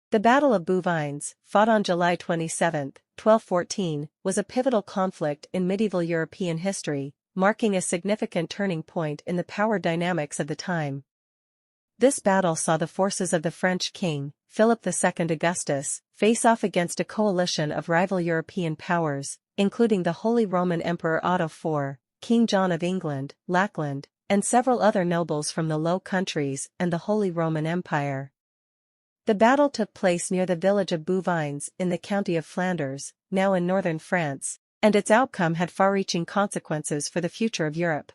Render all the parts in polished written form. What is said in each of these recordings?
The Battle of Bouvines, fought on July 27, 1214, was a pivotal conflict in medieval European history, marking a significant turning point in the power dynamics of the time. This battle saw the forces of the French king, Philip II Augustus, face off against a coalition of rival European powers, including the Holy Roman Emperor Otto IV, King John of England, Lackland, and several other nobles from the Low Countries and the Holy Roman Empire. The battle took place near the village of Bouvines in the County of Flanders, now in northern France, and its outcome had far-reaching consequences for the future of Europe.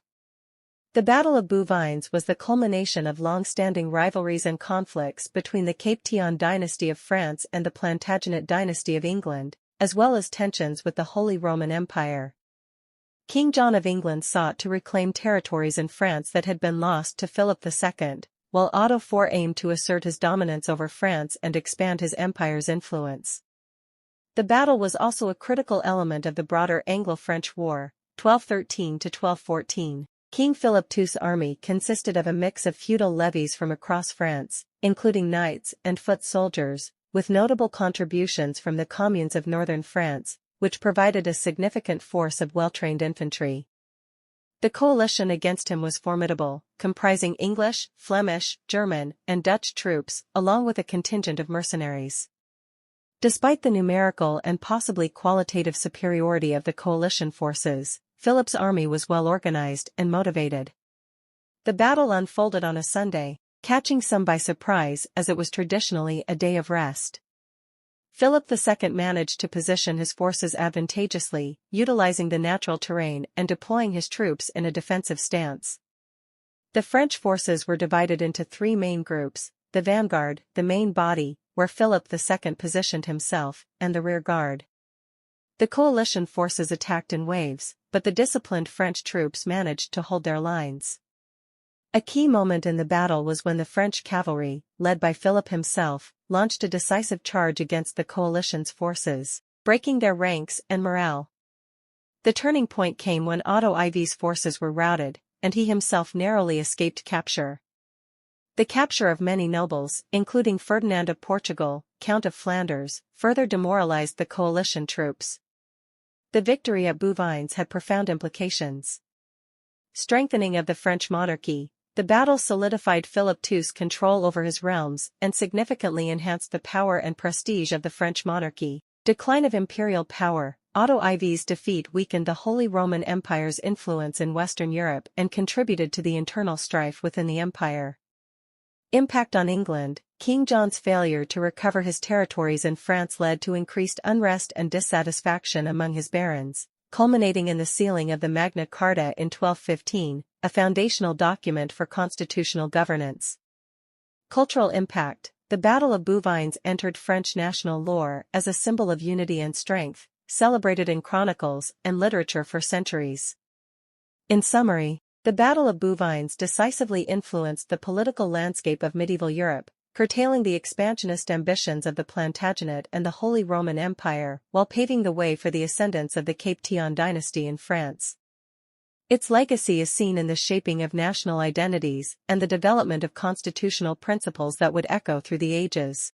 The Battle of Bouvines was the culmination of long-standing rivalries and conflicts between the Capetian dynasty of France and the Plantagenet dynasty of England, as well as tensions with the Holy Roman Empire. King John of England sought to reclaim territories in France that had been lost to Philip II, while Otto IV aimed to assert his dominance over France and expand his empire's influence. The battle was also a critical element of the broader Anglo-French War, 1213 to 1214. King Philip II's army consisted of a mix of feudal levies from across France, including knights and foot soldiers, with notable contributions from the communes of northern France, which provided a significant force of well-trained infantry. The coalition against him was formidable, comprising English, Flemish, German, and Dutch troops, along with a contingent of mercenaries. Despite the numerical and possibly qualitative superiority of the coalition forces, Philip's army was well organized and motivated. The battle unfolded on a Sunday, catching some by surprise as it was traditionally a day of rest. Philip II managed to position his forces advantageously, utilizing the natural terrain and deploying his troops in a defensive stance. The French forces were divided into three main groups: the vanguard, the main body, where Philip II positioned himself, and the rear guard. The coalition forces attacked in waves, but the disciplined French troops managed to hold their lines. A key moment in the battle was when the French cavalry, led by Philip himself, launched a decisive charge against the coalition's forces, breaking their ranks and morale. The turning point came when Otto IV's forces were routed, and he himself narrowly escaped capture. The capture of many nobles, including Ferdinand of Portugal, Count of Flanders, further demoralized the coalition troops. The victory at Bouvines had profound implications. Strengthening of the French monarchy, the battle solidified Philip II's control over his realms and significantly enhanced the power and prestige of the French monarchy. Decline of imperial power. Otto IV's defeat weakened the Holy Roman Empire's influence in Western Europe and contributed to the internal strife within the empire. Impact on England. King John's failure to recover his territories in France led to increased unrest and dissatisfaction among his barons, culminating in the sealing of the Magna Carta in 1215, a foundational document for constitutional governance. Cultural impact. The Battle of Bouvines entered French national lore as a symbol of unity and strength, celebrated in chronicles and literature for centuries. In summary, the Battle of Bouvines decisively influenced the political landscape of medieval Europe, curtailing the expansionist ambitions of the Plantagenet and the Holy Roman Empire while paving the way for the ascendance of the Capetian dynasty in France. Its legacy is seen in the shaping of national identities and the development of constitutional principles that would echo through the ages.